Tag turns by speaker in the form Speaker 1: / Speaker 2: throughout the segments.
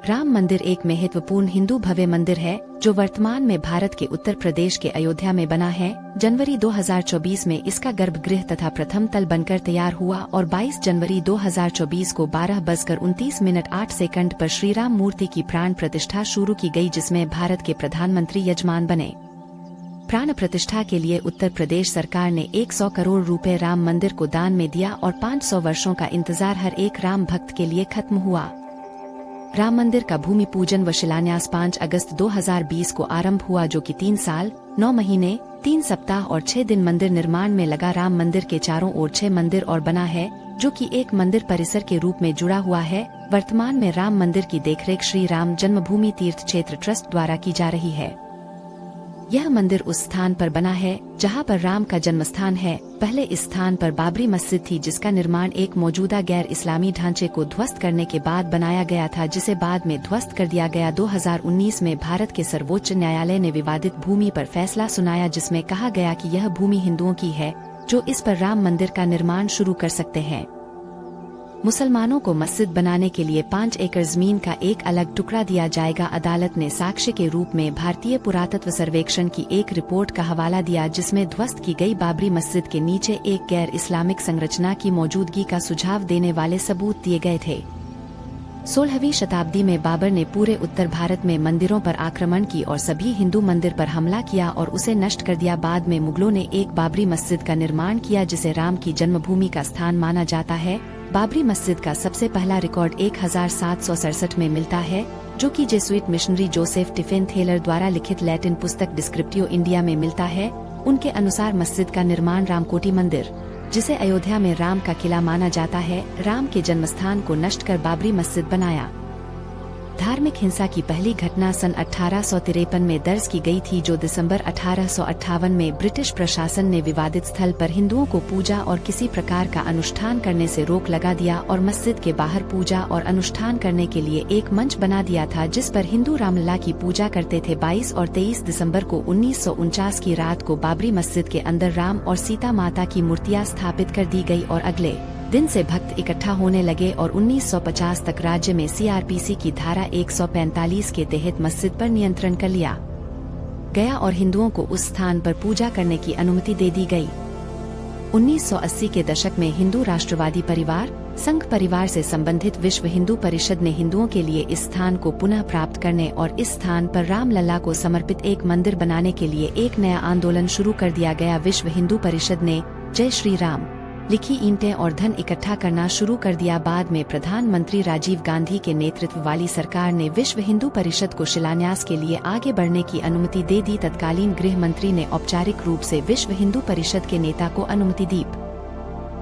Speaker 1: राम मंदिर एक महत्वपूर्ण हिंदू भव्य मंदिर है जो वर्तमान में भारत के उत्तर प्रदेश के अयोध्या में बना है। जनवरी 2024 में इसका गर्भगृह तथा प्रथम तल बनकर तैयार हुआ और 22 जनवरी 2024 को 12:29:08 पर श्री राम मूर्ति की प्राण प्रतिष्ठा शुरू की गई, जिसमें भारत के प्रधानमंत्री यजमान बने। प्राण प्रतिष्ठा के लिए उत्तर प्रदेश सरकार ने 100 करोड़ रुपए राम मंदिर को दान में दिया और 500 वर्षों का इंतजार हर एक राम भक्त के लिए खत्म हुआ। राम मंदिर का भूमि पूजन व शिलान्यास 5 अगस्त 2020 को आरंभ हुआ, जो कि 3 साल 9 महीने 3 सप्ताह और 6 दिन मंदिर निर्माण में लगा। राम मंदिर के चारों ओर 6 मंदिर और बना है, जो कि एक मंदिर परिसर के रूप में जुड़ा हुआ है। वर्तमान में राम मंदिर की देखरेख श्री राम जन्मभूमि तीर्थ क्षेत्र ट्रस्ट द्वारा की जा रही है। यह मंदिर उस स्थान पर बना है जहां पर राम का जन्मस्थान है। पहले इस स्थान पर बाबरी मस्जिद थी, जिसका निर्माण एक मौजूदा गैर इस्लामी ढांचे को ध्वस्त करने के बाद बनाया गया था, जिसे बाद में ध्वस्त कर दिया गया। 2019 में भारत के सर्वोच्च न्यायालय ने विवादित भूमि पर फैसला सुनाया, जिसमें कहा गया कि यह भूमि हिंदुओं की है जो इस पर राम मंदिर का निर्माण शुरू कर सकते हैं। मुसलमानों को मस्जिद बनाने के लिए 5 एकड़ जमीन का एक अलग टुकड़ा दिया जाएगा। अदालत ने साक्ष्य के रूप में भारतीय पुरातत्व सर्वेक्षण की एक रिपोर्ट का हवाला दिया, जिसमें ध्वस्त की गई बाबरी मस्जिद के नीचे एक गैर इस्लामिक संरचना की मौजूदगी का सुझाव देने वाले सबूत दिए गए थे। 16वीं शताब्दी में बाबर ने पूरे उत्तर भारत में मंदिरों पर आक्रमण की और सभी हिंदू मंदिर पर हमला किया और उसे नष्ट कर दिया। बाद में मुगलों ने एक बाबरी मस्जिद का निर्माण किया, जिसे राम की जन्मभूमि का स्थान माना जाता है। बाबरी मस्जिद का सबसे पहला रिकॉर्ड 1767 में मिलता है, जो कि जेसुइट मिशनरी जोसेफ टिफेन थेलर द्वारा लिखित लैटिन पुस्तक डिस्क्रिप्टियो इंडिया में मिलता है। उनके अनुसार मस्जिद का निर्माण रामकोटी मंदिर, जिसे अयोध्या में राम का किला माना जाता है, राम के जन्मस्थान को नष्ट कर बाबरी मस्जिद बनाया। धार्मिक हिंसा की पहली घटना सन 1853 में दर्ज की गई थी, जो दिसंबर 1858 में ब्रिटिश प्रशासन ने विवादित स्थल पर हिंदुओं को पूजा और किसी प्रकार का अनुष्ठान करने से रोक लगा दिया और मस्जिद के बाहर पूजा और अनुष्ठान करने के लिए एक मंच बना दिया था, जिस पर हिंदू रामलला की पूजा करते थे। 22 और 23 दिसंबर को 1949 की रात को बाबरी मस्जिद के अंदर राम और सीता माता की मूर्तियां स्थापित कर दी गई और अगले दिन से भक्त इकट्ठा होने लगे और 1950 तक राज्य में सीआरपीसी की धारा 145 के तहत मस्जिद पर नियंत्रण कर लिया गया और हिंदुओं को उस स्थान पर पूजा करने की अनुमति दे दी गई। 1980 के दशक में हिंदू राष्ट्रवादी परिवार संघ परिवार से संबंधित विश्व हिंदू परिषद ने हिंदुओं के लिए इस स्थान को पुनः प्राप्त करने और इस स्थान पर रामलला को समर्पित एक मंदिर बनाने के लिए एक नया आंदोलन शुरू कर दिया गया। विश्व हिंदू परिषद ने जय श्री राम लिखी ईंटें और धन इकट्ठा करना शुरू कर दिया। बाद में प्रधानमंत्री राजीव गांधी के नेतृत्व वाली सरकार ने विश्व हिंदू परिषद को शिलान्यास के लिए आगे बढ़ने की अनुमति दे दी। तत्कालीन गृह मंत्री ने औपचारिक रूप से विश्व हिंदू परिषद के नेता को अनुमति दी।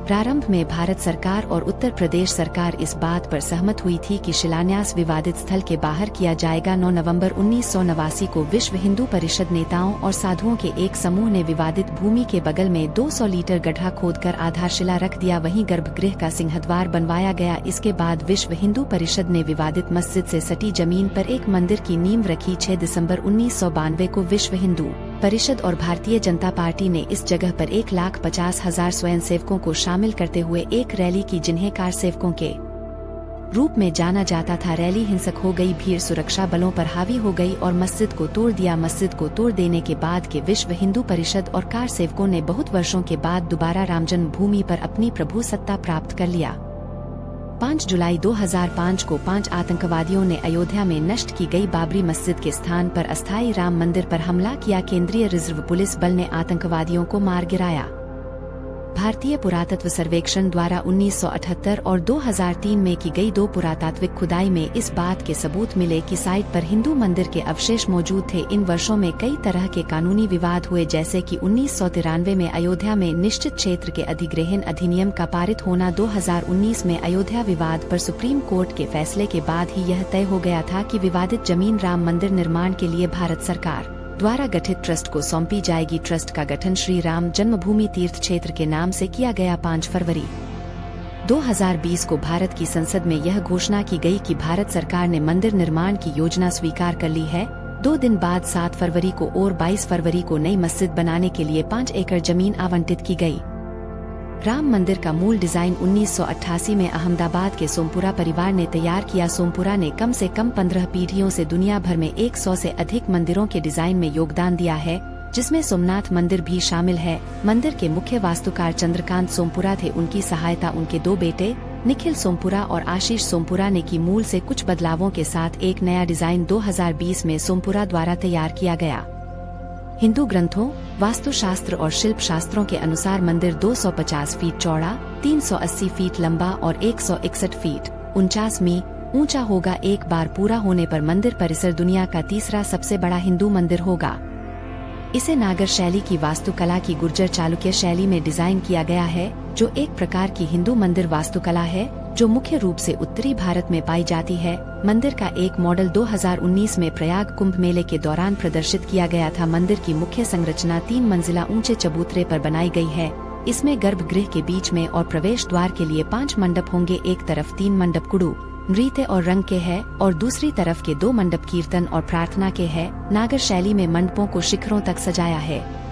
Speaker 1: प्रारंभ में भारत सरकार और उत्तर प्रदेश सरकार इस बात पर सहमत हुई थी कि शिलान्यास विवादित स्थल के बाहर किया जाएगा। 9 नवंबर 1989 को विश्व हिंदू परिषद नेताओं और साधुओं के एक समूह ने विवादित भूमि के बगल में 200 लीटर गड्ढा खोदकर आधारशिला रख दिया। वहीं गर्भगृह का सिंहद्वार बनवाया गया। इसके बाद विश्व हिंदू परिषद ने विवादित मस्जिद से सटी जमीन पर एक मंदिर की नींव रखी। 6 दिसंबर 1992 को विश्व हिंदू परिषद और भारतीय जनता पार्टी ने इस जगह पर 1,50,000 स्वयंसेवकों को शामिल करते हुए एक रैली की, जिन्हें कार सेवकों के रूप में जाना जाता था। रैली हिंसक हो गई, भीड़ सुरक्षा बलों पर हावी हो गई और मस्जिद को तोड़ दिया। मस्जिद को तोड़ देने के बाद के विश्व हिंदू परिषद और कार सेवकों ने बहुत वर्षों के बाद दोबारा रामजन्म भूमि पर अपनी प्रभु सत्ता प्राप्त कर लिया। 5 जुलाई 2005 को 5 आतंकवादियों ने अयोध्या में नष्ट की गई बाबरी मस्जिद के स्थान पर अस्थायी राम मंदिर पर हमला किया। केंद्रीय रिजर्व पुलिस बल ने आतंकवादियों को मार गिराया। भारतीय पुरातत्व सर्वेक्षण द्वारा 1978 और 2003 में की गई 2 पुरातात्विक खुदाई में इस बात के सबूत मिले कि साइट पर हिंदू मंदिर के अवशेष मौजूद थे। इन वर्षों में कई तरह के कानूनी विवाद हुए, जैसे कि 1993 में अयोध्या में निश्चित क्षेत्र के अधिग्रहण अधिनियम का पारित होना। 2019 में अयोध्या विवाद पर सुप्रीम कोर्ट के फैसले के बाद ही यह तय हो गया था कि विवादित जमीन राम मंदिर निर्माण के लिए भारत सरकार द्वारा गठित ट्रस्ट को सौंपी जाएगी। ट्रस्ट का गठन श्री राम जन्मभूमि तीर्थ क्षेत्र के नाम से किया गया। 5 फरवरी 2020 को भारत की संसद में यह घोषणा की गई कि भारत सरकार ने मंदिर निर्माण की योजना स्वीकार कर ली है। 2 दिन बाद 7 फरवरी को और 22 फरवरी को नई मस्जिद बनाने के लिए 5 एकड़ जमीन आवंटित की गई। राम मंदिर का मूल डिजाइन 1988 में अहमदाबाद के सोमपुरा परिवार ने तैयार किया। सोमपुरा ने कम से कम 15 पीढ़ियों से दुनिया भर में 100 से अधिक मंदिरों के डिजाइन में योगदान दिया है, जिसमें सोमनाथ मंदिर भी शामिल है। मंदिर के मुख्य वास्तुकार चंद्रकांत सोमपुरा थे। उनकी सहायता उनके दो बेटे निखिल सोमपुरा और आशीष सोमपुरा ने की। मूल से कुछ बदलावों के साथ एक नया डिजाइन 2020 में सोमपुरा द्वारा तैयार किया गया। हिंदू ग्रंथों, वास्तुशास्त्र और शिल्प शास्त्रों के अनुसार मंदिर 250 फीट चौड़ा, 380 फीट लंबा और 161 फीट 49 मी ऊंचा होगा। एक बार पूरा होने पर मंदिर परिसर दुनिया का तीसरा सबसे बड़ा हिंदू मंदिर होगा। इसे नागर शैली की वास्तुकला की गुर्जर चालुक्य शैली में डिजाइन किया गया है, जो एक प्रकार की हिंदू मंदिर वास्तुकला है जो मुख्य रूप से उत्तरी भारत में पाई जाती है। मंदिर का एक मॉडल 2019 में प्रयाग कुंभ मेले के दौरान प्रदर्शित किया गया था। मंदिर की मुख्य संरचना 3 मंजिला ऊंचे चबूतरे पर बनाई गई है। इसमें गर्भगृह के बीच में और प्रवेश द्वार के लिए 5 मंडप होंगे। एक तरफ 3 मंडप कुड़ू, नृत्य और रंग के हैं और दूसरी तरफ के 2 मंडप कीर्तन और प्रार्थना के हैं। नागर शैली में मंडपों को शिखरों तक सजाया है।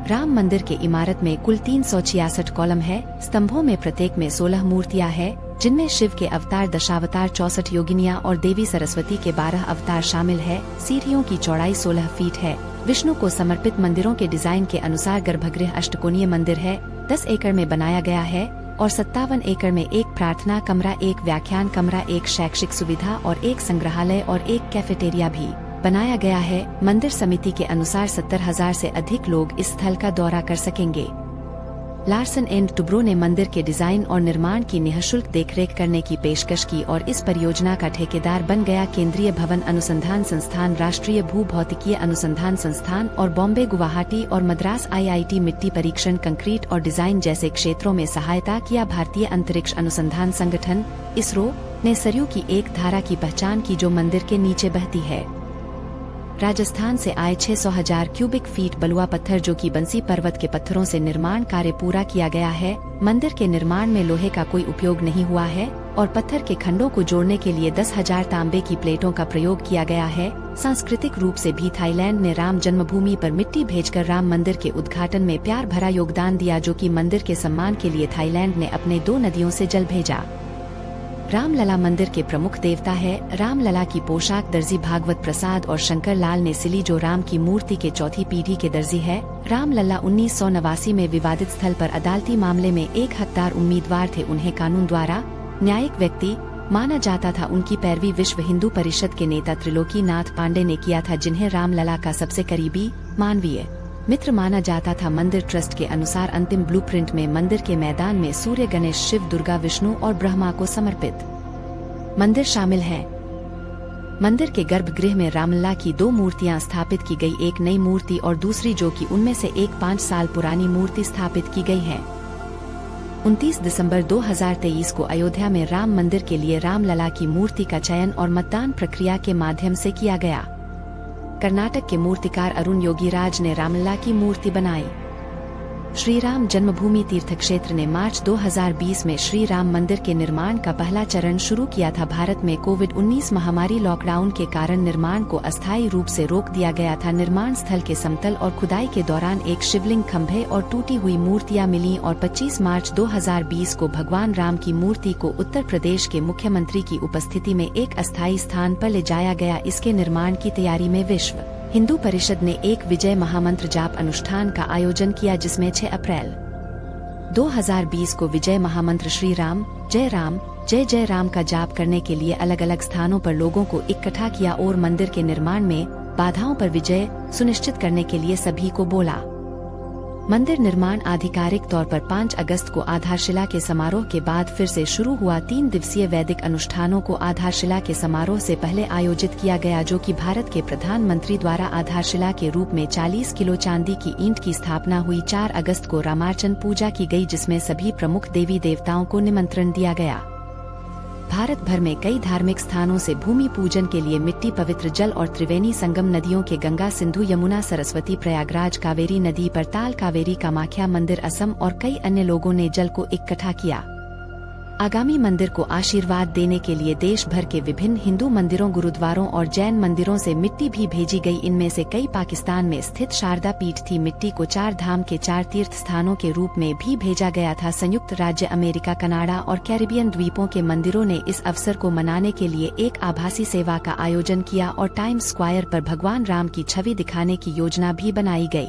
Speaker 1: राम मंदिर के इमारत में कुल 366 कॉलम है। स्तंभों में प्रत्येक में 16 मूर्तियां हैं, जिनमें शिव के अवतार, दशावतार, 64 योगिनियां और देवी सरस्वती के 12 अवतार शामिल है। सीढ़ियों की चौड़ाई 16 फीट है। विष्णु को समर्पित मंदिरों के डिजाइन के अनुसार गर्भगृह अष्टकोणीय मंदिर है। 10 एकड़ में बनाया गया है और 57 एकड़ में एक प्रार्थना कमरा, एक व्याख्यान कमरा, एक शैक्षिक सुविधा और एक संग्रहालय और एक कैफेटेरिया भी बनाया गया है। मंदिर समिति के अनुसार 70,000 से अधिक लोग इस स्थल का दौरा कर सकेंगे। लार्सन एंड टुब्रो ने मंदिर के डिजाइन और निर्माण की निःशुल्क देखरेख करने की पेशकश की और इस परियोजना का ठेकेदार बन गया केंद्रीय भवन अनुसंधान संस्थान, राष्ट्रीय भूभौतिकीय अनुसंधान संस्थान और बॉम्बे, गुवाहाटी और मद्रास IIT। मिट्टी परीक्षण, कंक्रीट और डिजाइन जैसे क्षेत्रों में सहायता किया। भारतीय अंतरिक्ष अनुसंधान संगठन इसरो ने सरयू की एक धारा की पहचान की जो मंदिर के नीचे बहती है। राजस्थान से आए 600,000 क्यूबिक फीट बलुआ पत्थर, जो कि बंसी पर्वत के पत्थरों से निर्माण कार्य पूरा किया गया है। मंदिर के निर्माण में लोहे का कोई उपयोग नहीं हुआ है और पत्थर के खंडों को जोड़ने के लिए 10,000 तांबे की प्लेटों का प्रयोग किया गया है। सांस्कृतिक रूप से भी थाईलैंड ने राम जन्मभूमि पर मिट्टी भेजकर राम मंदिर के उद्घाटन में प्यार भरा योगदान दिया, जो कि मंदिर के सम्मान के लिए थाईलैंड ने अपने 2 नदियों से जल भेजा। रामलला मंदिर के प्रमुख देवता है। रामलला की पोशाक दर्जी भागवत प्रसाद और शंकर लाल ने सिली, जो राम की मूर्ति के चौथी पीढ़ी के दर्जी है। रामलला 1989 में विवादित स्थल पर अदालती मामले में एक हकदार उम्मीदवार थे। उन्हें कानून द्वारा न्यायिक व्यक्ति माना जाता था। उनकी पैरवी विश्व हिंदू परिषद के नेता त्रिलोकी नाथ पांडे ने किया था, जिन्हें रामलला का सबसे करीबी मानवीय मित्र माना जाता था। मंदिर ट्रस्ट के अनुसार अंतिम ब्लूप्रिंट में मंदिर के मैदान में सूर्य, गणेश, शिव, दुर्गा, विष्णु और ब्रह्मा को समर्पित मंदिर शामिल है। मंदिर के गर्भगृह में रामलला की 2 मूर्तियां स्थापित की गई, एक नई मूर्ति और दूसरी जो कि उनमें से एक 5 साल पुरानी मूर्ति स्थापित की गई है। 29 दिसंबर 2023 को अयोध्या में राम मंदिर के लिए रामलला की मूर्ति का चयन और मतदान प्रक्रिया के माध्यम से किया गया। कर्नाटक के मूर्तिकार अरुण योगीराज ने रामलला की मूर्ति बनाई। श्री राम जन्मभूमि तीर्थ क्षेत्र ने मार्च 2020 में श्री राम मंदिर के निर्माण का पहला चरण शुरू किया था। भारत में कोविड-19 महामारी लॉकडाउन के कारण निर्माण को अस्थायी रूप से रोक दिया गया था। निर्माण स्थल के समतल और खुदाई के दौरान एक शिवलिंग, खंभे और टूटी हुई मूर्तियां मिली और 25 मार्च 2020 को भगवान राम की मूर्ति को उत्तर प्रदेश के मुख्यमंत्री की उपस्थिति में एक अस्थायी स्थान पर ले जाया गया। इसके निर्माण की तैयारी में विश्व हिंदू परिषद ने एक विजय महामंत्र जाप अनुष्ठान का आयोजन किया, जिसमें 6 अप्रैल 2020 को विजय महामंत्र श्री राम जय जय राम का जाप करने के लिए अलग अलग स्थानों पर लोगों को इकट्ठा किया और मंदिर के निर्माण में बाधाओं पर विजय सुनिश्चित करने के लिए सभी को बोला। मंदिर निर्माण आधिकारिक तौर पर 5 अगस्त को आधारशिला के समारोह के बाद फिर से शुरू हुआ। 3 दिवसीय वैदिक अनुष्ठानों को आधारशिला के समारोह से पहले आयोजित किया गया, जो कि भारत के प्रधानमंत्री द्वारा आधारशिला के रूप में 40 किलो चांदी की ईंट की स्थापना हुई। 4 अगस्त को रामार्चन पूजा की गई, जिसमें सभी प्रमुख देवी देवताओं को निमंत्रण दिया गया। भारत भर में कई धार्मिक स्थानों से भूमि पूजन के लिए मिट्टी, पवित्र जल और त्रिवेणी संगम नदियों के गंगा, सिंधु, यमुना, सरस्वती, प्रयागराज, कावेरी नदी पर ताल कावेरी, कामाख्या मंदिर, असम और कई अन्य लोगों ने जल को इकट्ठा किया। आगामी मंदिर को आशीर्वाद देने के लिए देश भर के विभिन्न हिंदू मंदिरों, गुरुद्वारों और जैन मंदिरों से मिट्टी भी भेजी गई। इनमें से कई पाकिस्तान में स्थित शारदा पीठ थी। मिट्टी को 4 धाम के 4 तीर्थ स्थानों के रूप में भी भेजा गया था। संयुक्त राज्य अमेरिका, कनाडा और कैरिबियन द्वीपों के मंदिरों ने इस अवसर को मनाने के लिए एक आभासी सेवा का आयोजन किया और टाइम्स स्क्वायर पर भगवान राम की छवि दिखाने की योजना भी बनाई गई।